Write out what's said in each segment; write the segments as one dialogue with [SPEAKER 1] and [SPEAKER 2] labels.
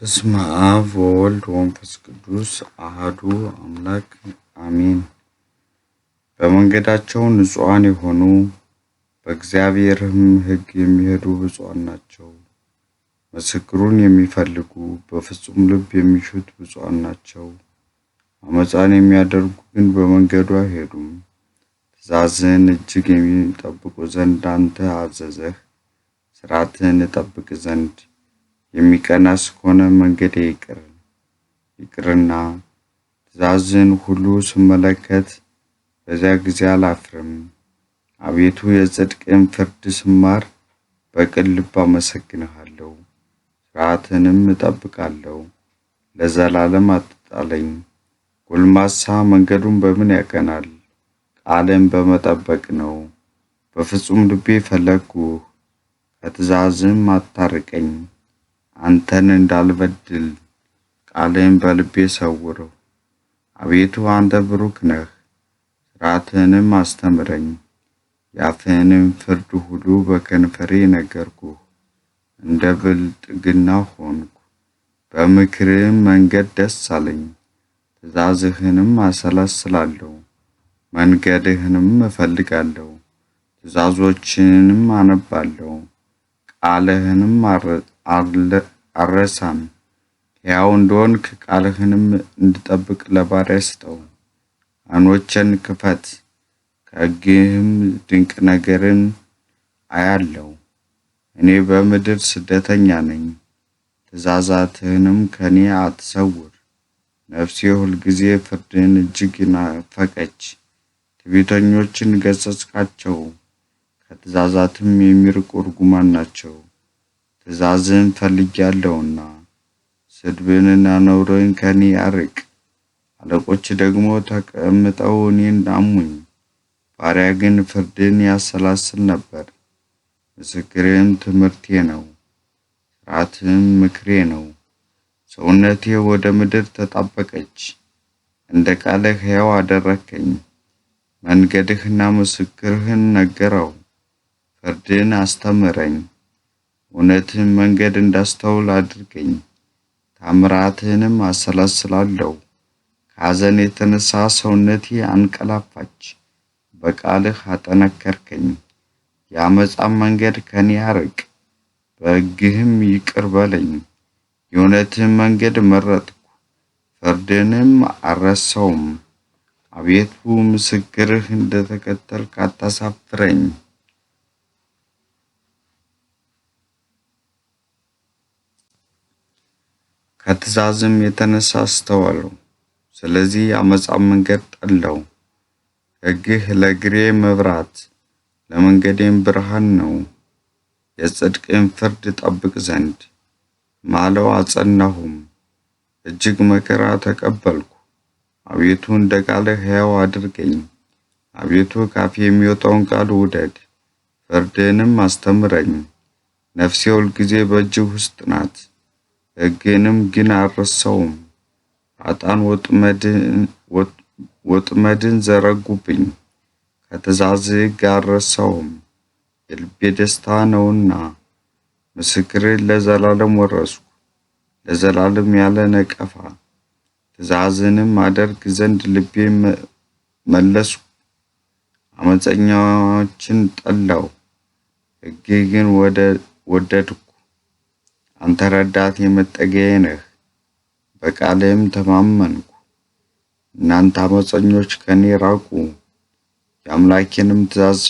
[SPEAKER 1] በስመ አብ ወወልድ ወመንፈስ ቅዱስ አሐዱ አምላክ አሜን። በመንገዳቸው ንጹሐን የሆኑ በእግዚአብሔርም ሕግ የሚሄዱ ብፁዓን ናቸው። ምስክሩን የሚፈልጉ በፍጹም ልብ የሚሹት ብፁዓን ናቸው። አመፃን የሚያደርጉ ግን በመንገዱ አይሄዱም። ትእዛዝህን እጅግ የሚጠብቁ ዘንድ አንተ አዘዘህ። ሥርዓትህን እጠብቅ ዘንድ የሚቀናስ ከሆነ መንገዴ ይቅርና ትእዛዝህን ሁሉ ስመለከት በዚያ ጊዜ አላፍርም። አቤቱ የጽድቅን ፍርድ ስማር በቅን ልብ አመሰግንሃለሁ። ሥርዓትህንም እጠብቃለሁ። ለዘላለም አትጣለኝ። ጎልማሳ መንገዱን በምን ያቀናል? ቃልን በመጠበቅ ነው። በፍጹም ልቤ ፈለግሁህ፣ ከትእዛዝህም አታርቀኝ። አንተን እንዳልበድል ቃልህን በልቤ ሰውረው። አቤቱ አንተ ብሩክ ነህ፣ ሥርዓትህንም አስተምረኝ። የአፍህንም ፍርድ ሁሉ በከንፈሬ ነገርኩህ። እንደ ብልጥግና ሆንኩ፣ በምክርህም መንገድ ደስ አለኝ። ትእዛዝህንም አሰላስላለሁ፣ መንገድህንም እፈልጋለሁ። ትእዛዞችህንም አነባለሁ፣ ቃልህንም አልረሳም። ሕያው እንደሆንክ ቃልህንም እንድጠብቅ ለባሪያህ ስጠው። ዓይኖቼን ክፈት፣ ከሕግህም ድንቅ ነገርን አያለሁ። እኔ በምድር ስደተኛ ነኝ፣ ትእዛዛትህንም ከኔ አትሰውር። ነፍሴ ሁልጊዜ ፍርድህን እጅግ ናፈቀች። ትዕቢተኞችን ገሠጽካቸው፣ ከትእዛዛትም የሚርቁ ርጉማን ናቸው። ትእዛዝህን ፈልጌአለሁና ስድብንና ነውርን ከኔ አርቅ። አለቆች ደግሞ ተቀምጠው እኔን አሙኝ። ባሪያ ግን ፍርድን ያሰላስል ነበር። ምስክርህም ትምህርቴ ነው፣ ሥርዓትህም ምክሬ ነው። ሰውነቴ ወደ ምድር ተጣበቀች፣ እንደ ቃልህ ሕያው አደረግከኝ። መንገድህና ምስክርህን ነገረው፣ ፍርድህን አስተምረኝ። እውነትህን መንገድ እንዳስተውል አድርገኝ፣ ተአምራትህንም አሰላስላለሁ። ከሐዘን የተነሣ ሰውነቴ አንቀላፋች፣ በቃልህ አጠነከርከኝ። የዓመፃን መንገድ ከኔ አርቅ፣ በሕግህም ይቅር በለኝ። የእውነትህን መንገድ መረጥኩ፣ ፍርድህንም አልረሳሁም። አቤቱ ምስክርህ እንደተከተልክ አታሳፍረኝ። ከትእዛዝም የተነሣ አስተዋልሁ፣ ስለዚህ የዓመፃን መንገድ ጠላሁ። ሕግህ ለእግሬ መብራት ለመንገዴም ብርሃን ነው። የጽድቅን ፍርድ እጠብቅ ዘንድ ማለው አጸናሁም። እጅግ መከራ ተቀበልኩ። አቤቱ እንደ ቃልህ ሕያው አድርገኝ። አቤቱ ከአፌ የሚወጣውን ቃል ውደድ፣ ፍርድህንም አስተምረኝ። ነፍሴ ሁልጊዜ በእጅህ ውስጥ ናት፣ ሕግህንም ግን አልረሳውም። ኃጥአን ወጥመድን ዘረጉብኝ፣ ከትእዛዝህ ሕግ አልረሳውም። የልቤ ደስታ ነውና ምስክርህን ለዘላለም ወረስኩ፣ ለዘላለም ያለ ነቀፋ። ትእዛዝህንም አደርግ ዘንድ ልቤን መለስኩ። ዓመፀኞችን ጠላሁ፣ ሕግህን ግን ወደድኩ። አንተ ረዳቴ መጠጊያዬ ነህ፣ በቃልህም ተማመንኩ። እናንተ ዓመፀኞች ከኔ ራቁ፣ የአምላኬንም ትእዛዝ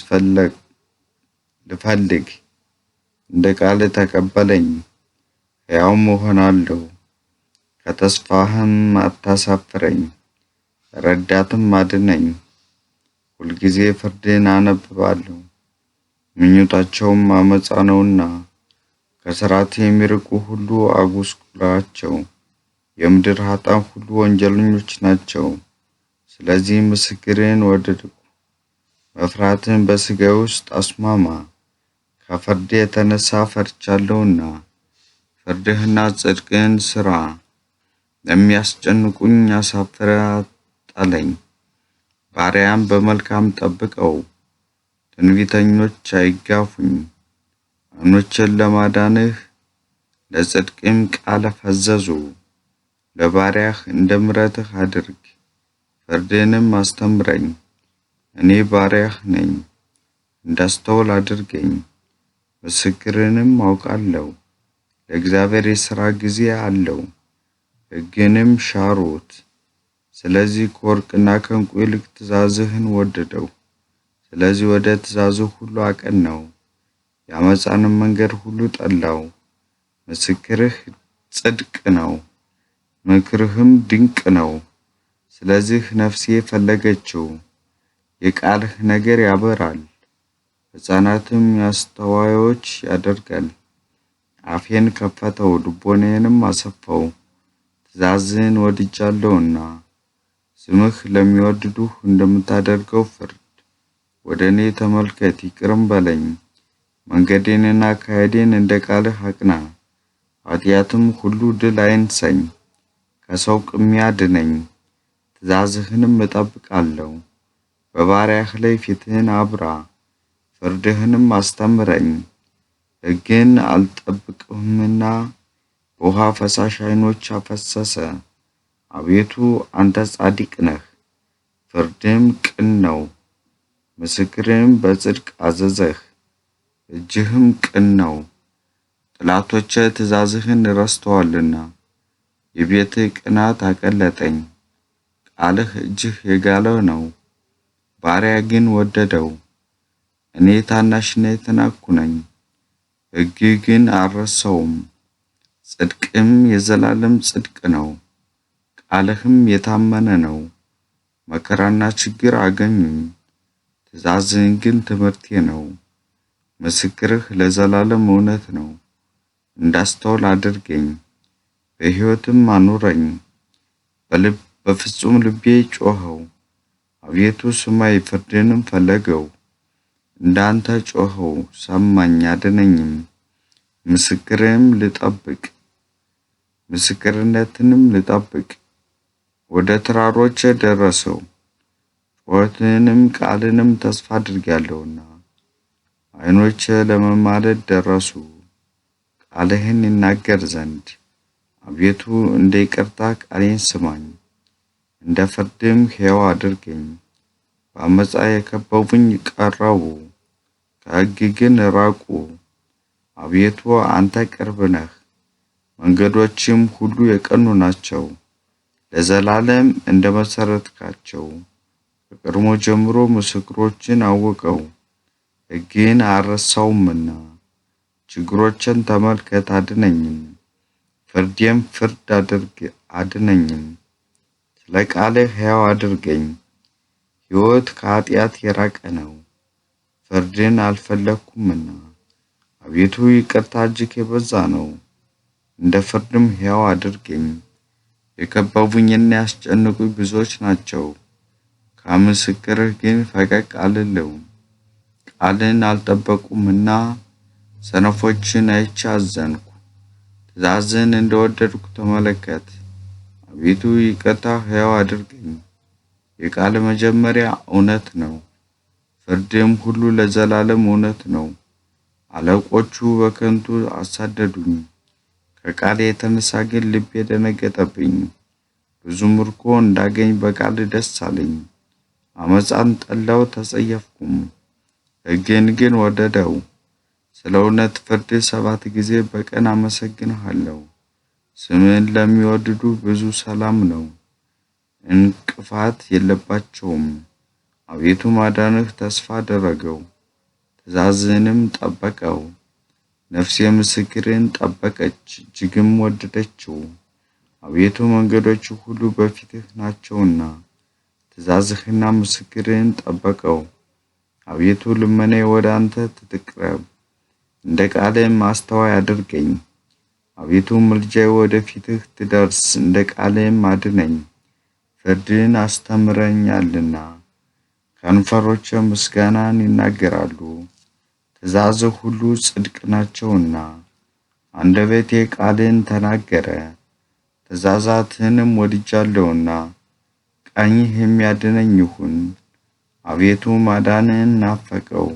[SPEAKER 1] ልፈልግ። እንደ ቃልህ ተቀበለኝ፣ ሕያውም እሆናለሁ። ከተስፋህም አታሳፍረኝ፣ ረዳትም አድነኝ። ሁልጊዜ ፍርድህን አነብባለሁ፣ ምኞታቸውም ዓመፃ ነውና። ከሥርዓትህ የሚርቁ ሁሉ አጉስቁላቸው፣ የምድር ኃጥአን ሁሉ ወንጀለኞች ናቸው። ስለዚህ ምስክርህን ወደድሁ፣ መፍራትህን በሥጋዬ ውስጥ አስማማ። ከፍርድህ የተነሣ ፈርቻለሁና ፍርድህና ጽድቅህን ሥራ። ለሚያስጨንቁኝ አሳፍረህ አትጣለኝ። ባሪያህን በመልካም ጠብቀው፣ ትዕቢተኞች አይጋፉኝ። ዓይኖቼን ለማዳንህ ለጽድቅም ቃል ፈዘዙ። ለባሪያህ እንደ ምሕረትህ አድርግ፣ ፍርድህንም አስተምረኝ። እኔ ባሪያህ ነኝ፣ እንዳስተውል አድርገኝ። ምስክርንም አውቃለሁ። ለእግዚአብሔር የሥራ ጊዜ አለው፣ ሕግንም ሻሩት። ስለዚህ ከወርቅና ከዕንቁ ይልቅ ትእዛዝህን ወደደው። ስለዚህ ወደ ትእዛዝህ ሁሉ አቀናው፣ የዓመፃንም መንገድ ሁሉ ጠላው። ምስክርህ ጽድቅ ነው፣ ምክርህም ድንቅ ነው። ስለዚህ ነፍሴ ፈለገችው። የቃልህ ነገር ያበራል፣ ሕፃናትም አስተዋዮች ያደርጋል። አፌን ከፈተው፣ ልቦናዬንም አሰፋው። ትእዛዝህን ወድጃለሁና ስምህ ለሚወድዱህ እንደምታደርገው ፍርድ። ወደ እኔ ተመልከት፣ ይቅርም በለኝ። መንገዴንና አካሄዴን እንደ ቃልህ አቅና። ኃጢአትም ሁሉ ድል አይንሰኝ። ከሰው ቅሚያ አድነኝ፣ ትእዛዝህንም እጠብቃለሁ። በባሪያህ ላይ ፊትህን አብራ፣ ፍርድህንም አስተምረኝ። ሕግን አልጠብቅምና በውሃ ፈሳሽ ዓይኖች አፈሰሰ። አቤቱ አንተ ጻድቅ ነህ፣ ፍርድህም ቅን ነው። ምስክርህም በጽድቅ አዘዘህ፣ እጅህም ቅን ነው። ጠላቶቼ ትእዛዝህን ረስተዋልና የቤትህ ቅናት አቀለጠኝ። ቃልህ እጅህ የጋለ ነው፣ ባሪያ ግን ወደደው። እኔ ታናሽና የተናቅሁ ነኝ፣ ሕግህ ግን አልረሳውም። ጽድቅም የዘላለም ጽድቅ ነው፣ ቃልህም የታመነ ነው። መከራና ችግር አገኙኝ፣ ትእዛዝህን ግን ትምህርቴ ነው። ምስክርህ ለዘላለም እውነት ነው። እንዳስተውል አድርገኝ፣ በሕይወትም አኑረኝ። በፍጹም ልቤ ጮኸው፣ አቤቱ ስማኝ፣ ፍርድንም ፈለገው። እንዳንተ ጮኸው፣ ሰማኝ አድነኝም። ምስክርነትንም ልጠብቅ ወደ ተራሮች ደረሰው። ጩኸትህንም ቃልንም ተስፋ አድርጌአለሁና ዓይኖቼ ለመማለድ ደረሱ፣ ቃልህን ይናገር ዘንድ። አቤቱ እንደ ይቅርታ ቃሌን ስማኝ፣ እንደ ፍርድም ሕያው አድርገኝ። በዓመፃ የከበቡኝ ቀረቡ፣ ከሕግ ግን ራቁ። አቤቱ አንተ ቅርብ ነህ፣ መንገዶችም ሁሉ የቀኑ ናቸው። ለዘላለም እንደ መሠረትካቸው ከቀድሞ ጀምሮ ምስክሮችን አወቀው። ሕግህን አልረሳውምና ችግሮችን ተመልከት አድነኝም። ፍርዴም ፍርድ አድነኝም። ስለ ቃልህ ሕያው አድርገኝ። ሕይወት ከኃጢአት የራቀ ነው፣ ፍርድን አልፈለግኩምና። አቤቱ ይቅርታ እጅግ የበዛ ነው፣ እንደ ፍርድም ሕያው አድርገኝ። የከበቡኝና ያስጨነቁኝ ብዙዎች ናቸው፣ ከምስክርህ ግን ፈቀቅ አልልም። ቃልን አልጠበቁምና ሰነፎችን አይቼ አዘንኩ። ትእዛዝህን እንደወደድኩ ተመለከት። አቤቱ ይቅርታ ሕያው አድርገኝ። የቃል መጀመሪያ እውነት ነው፣ ፍርድም ሁሉ ለዘላለም እውነት ነው። አለቆቹ በከንቱ አሳደዱኝ፣ ከቃሌ የተነሳ ግን ልቤ ደነገጠብኝ። ብዙ ምርኮ እንዳገኝ በቃል ደስ አለኝ። ዓመፃን ጠላው ተጸየፍኩም፣ ሕግን ግን ወደደው። ስለ እውነት ፍርድ 7 ጊዜ በቀን አመሰግንሃለሁ። ስምህን ለሚወድዱ ብዙ ሰላም ነው፣ እንቅፋት የለባቸውም። አቤቱ ማዳንህ ተስፋ አደረገው፣ ትእዛዝህንም ጠበቀው። ነፍሴ ምስክርህን ጠበቀች፣ እጅግም ወደደችው። አቤቱ መንገዶች ሁሉ በፊትህ ናቸውና ትእዛዝህና ምስክርህን ጠበቀው። አቤቱ ልመናዬ ወደ አንተ ትቅረብ፣ እንደ ቃልህም አስተዋይ አድርገኝ። አቤቱ ምልጃዬ ወደ ፊትህ ትደርስ፣ እንደ ቃልህም አድነኝ። ፍርድህን አስተምረኛልና ከንፈሮቼ ምስጋናን ይናገራሉ። ትእዛዝህ ሁሉ ጽድቅ ናቸውና አንደበቴ ቃልህን ተናገረ። ትእዛዛትህንም ወድጃለሁና ቀኝህ የሚያድነኝ ይሁን። አቤቱ ማዳንህን ናፈቀው፣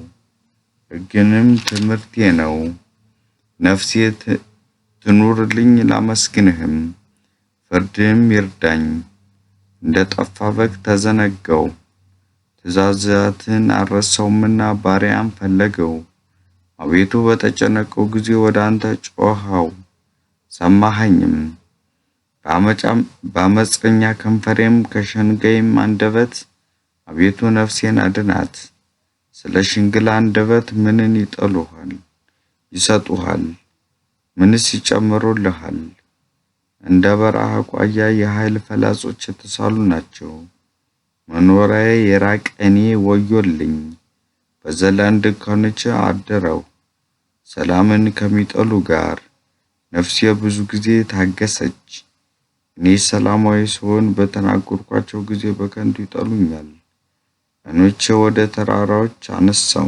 [SPEAKER 1] ሕግንም ትምህርቴ ነው። ነፍሴ ትኑርልኝ ላመስግንህም፣ ፍርድህም ይርዳኝ። እንደ ጠፋ በግ ተዘነጋው፣ ትእዛዛትን አልረሳሁምና ባሪያህን ፈለገው። አቤቱ በተጨነቅሁ ጊዜ ወደ አንተ ጮኽሁ፣ ሰማኸኝም። በአመፀኛ ከንፈሬም ከሸንጋይም አንደበት አቤቱ ነፍሴን አድናት። ስለ ሽንግል አንደበት ምንን ይሰጡሃል? ምንስ ይጨምሩልሃል? እንደ በረሃ ቋያ የኃይል ፈላጾች የተሳሉ ናቸው። መኖሪያዬ የራቀ እኔ ወዮልኝ። በዘላን ድንኳኖች አደረሁ፣ ሰላምን ከሚጠሉ ጋር። ነፍሴ ብዙ ጊዜ ታገሰች። እኔ ሰላማዊ ስሆን በተናገርኳቸው ጊዜ በከንቱ ይጠሉኛል። ዓይኖቼ ወደ ተራራዎች አነሳሁ፣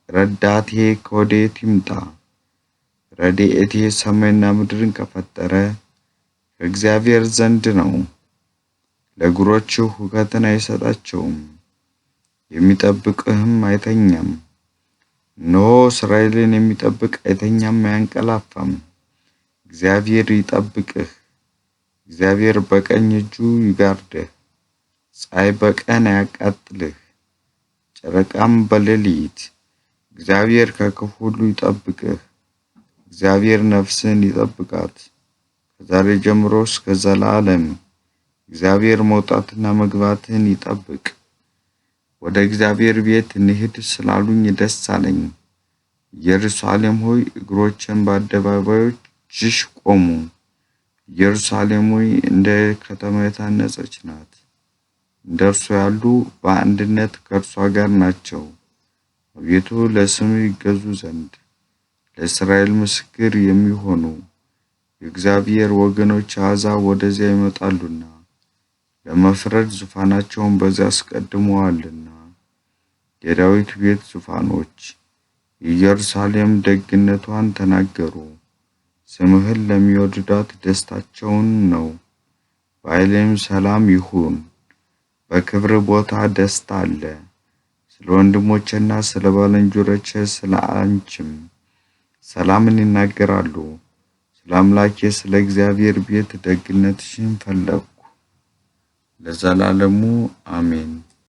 [SPEAKER 1] ረዳቴ ከወዴት ይምጣ? ረድኤቴ ሰማይና ምድርን ከፈጠረ ከእግዚአብሔር ዘንድ ነው። ለእግሮችህ ሁከትን አይሰጣቸውም፣ የሚጠብቅህም አይተኛም። እነሆ እስራኤልን የሚጠብቅ አይተኛም አያንቀላፋም። እግዚአብሔር ይጠብቅህ፣ እግዚአብሔር በቀኝ እጁ ይጋርድህ። ፀሐይ በቀን አያቃጥልህ፣ ጨረቃም በሌሊት። እግዚአብሔር ከክፉ ሁሉ ይጠብቅህ። እግዚአብሔር ነፍስን ይጠብቃት ከዛሬ ጀምሮ እስከ ዘላለም። እግዚአብሔር መውጣትና መግባትን ይጠብቅ። ወደ እግዚአብሔር ቤት እንሂድ ስላሉኝ ደስ አለኝ። ኢየሩሳሌም ሆይ እግሮችን በአደባባዮችሽ ቆሙ። ኢየሩሳሌም ሆይ እንደ ከተማ የታነጸች ናት። እንደ እርሷ ያሉ በአንድነት ከእርሷ ጋር ናቸው። አቤቱ ለስም ይገዙ ዘንድ ለእስራኤል ምስክር የሚሆኑ የእግዚአብሔር ወገኖች አሕዛብ ወደዚያ ይመጣሉና ለመፍረድ ዙፋናቸውን በዚያ አስቀድመዋልና። የዳዊት ቤት ዙፋኖች የኢየሩሳሌም ደግነቷን ተናገሩ። ስምህን ለሚወድዳት ደስታቸውን ነው። በኃይልም ሰላም ይሁን። በክብር ቦታ ደስታ አለ። ስለ ወንድሞችና ስለ ባልንጀሮቼ ስለ አንቺም ሰላምን ይናገራሉ። ስለ አምላኬ ስለ እግዚአብሔር ቤት ደግነትሽን ፈለግኩ፣ ለዘላለሙ አሜን።